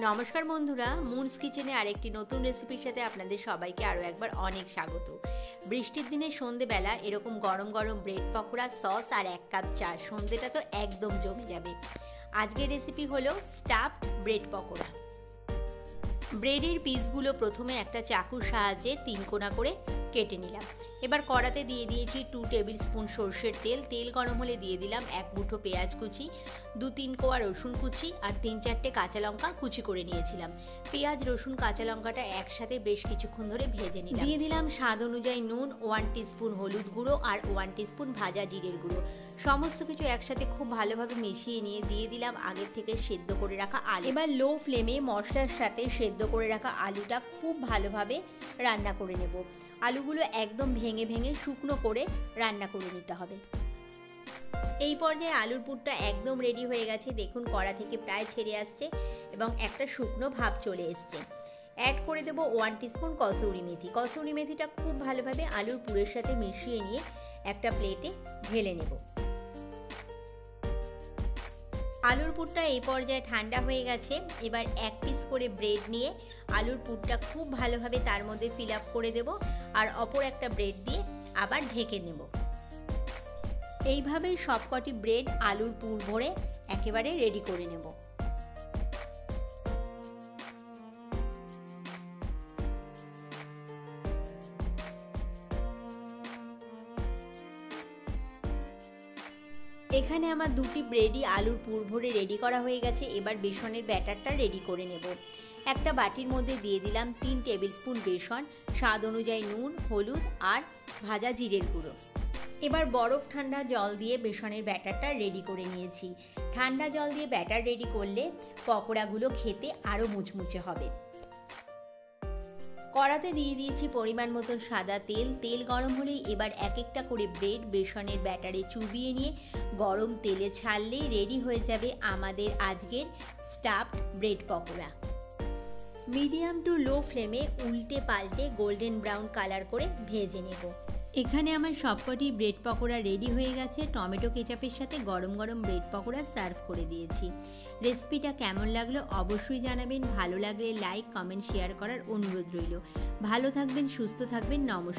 নমস্কার বন্ধুরা, মুনস কিচেনে আরেকটি নতুন রেসিপির সাথে আপনাদের সবাইকে আরও একবার অনেক স্বাগত। বৃষ্টির দিনে সন্ধেবেলা এরকম গরম গরম ব্রেড পকোড়া, সস আর 1 কাপ চা, সন্ধেটা তো একদম জমে যাবে। আজকের রেসিপি হলো স্টাফড ব্রেড পকোড়া। ব্রেডের পিসগুলো প্রথমে একটা চাকুর সাহায্যে 3 কোনা করে কেটে নিলাম। এবার কড়াতে দিয়ে দিয়েছি 2 টেবিল স্পুন সর্ষের তেল। তেল গরম হলে দিয়ে দিলাম 1 মুঠো পেঁয়াজ কুচি, 2-3 কোয়া রসুন কুচি আর 3-4টে কাঁচা লঙ্কা কুচি করে নিয়েছিলাম। পেঁয়াজ, রসুন, কাঁচা লঙ্কাটা একসাথে বেশ কিছুক্ষণ ধরে ভেজে নিলাম। দিয়ে দিলাম স্বাদ অনুযায়ী নুন, 1 টিস্পুন হলুদ গুঁড়ো আর 1 টিস্পুন ভাজা জিরের গুঁড়ো। সমস্ত কিছু একসাথে খুব ভালোভাবে মিশিয়ে নিয়ে দিয়ে দিলাম আগের থেকে সেদ্ধ করে রাখা আলু। এবার লো ফ্লেমে মশলার সাথে সেদ্ধ করে রাখা আলুটা খুব ভালোভাবে রান্না করে নেব। আলুগুলো একদম ভেঙে ভেঙে শুকনো করে রান্না করে নিতে হবে। এই পর্যায়ে আলুর পুরটা একদম রেডি হয়ে গেছে। দেখুন কড়া থেকে প্রায় ছেড়ে আসছে এবং একটা শুকনো ভাব চলে এসছে। অ্যাড করে দেবো 1 টিস্পুন কসুরি মেথি। কসুরি মেথিটা খুব ভালোভাবে আলুর পুরের সাথে মিশিয়ে নিয়ে একটা প্লেটে ঢেলে নেব। আলুর পুরটা এই পর্যায়ে ঠান্ডা হয়ে গেছে। এবার 1 পিস করে ব্রেড নিয়ে আলুর পুরটা খুব ভালোভাবে তার মধ্যে ফিল আপ করে দেব আর অপর একটা ব্রেড দিয়ে আবার ঢেকে নেব। এইভাবেই সবকটি ব্রেড আলুর পুর ভরে একেবারে রেডি করে নেব। এখানে আমার 2টি ব্রেডই আলুর পুর ভরে রেডি করা হয়ে গেছে। এবার বেসনের ব্যাটারটা রেডি করে নেব। একটা বাটির মধ্যে দিয়ে দিলাম 3 টেবিল স্পুন বেসন, স্বাদ অনুযায়ী নুন, হলুদ আর ভাজা জিরের গুঁড়ো। এবার বরফ ঠান্ডা জল দিয়ে বেসনের ব্যাটারটা রেডি করে নিয়েছি। ঠান্ডা জল দিয়ে ব্যাটার রেডি করলে পকোড়াগুলো খেতে আরও মুচমুচে হবে। কড়াতে দিয়ে দিয়েছি পরিমাণ মতো সাদা তেল। তেল গরম হলেই এবার এক একটা করে ব্রেড বেসনের ব্যাটারে চুবিয়ে নিয়ে গরম তেলে ছাড়লেই রেডি হয়ে যাবে আমাদের আজকের stuffed bread pakora. Medium to low ফ্লেমে উল্টে পাল্টে গোল্ডেন ব্রাউন কালার করে ভেজে নেব। এখানে আমার সবকটি ব্রেড পকোড়া রেডি হয়ে গেছে। টমেটো কেচাপের সাথে গরম গরম ব্রেড পকোড়া সার্ভ করে দিয়েছি। রেসিপিটা কেমন লাগলো অবশ্যই জানাবেন। ভালো লাগলে লাইক, কমেন্ট, শেয়ার করার অনুরোধ রইল। ভালো থাকবেন, সুস্থ থাকবেন। নমস্কার।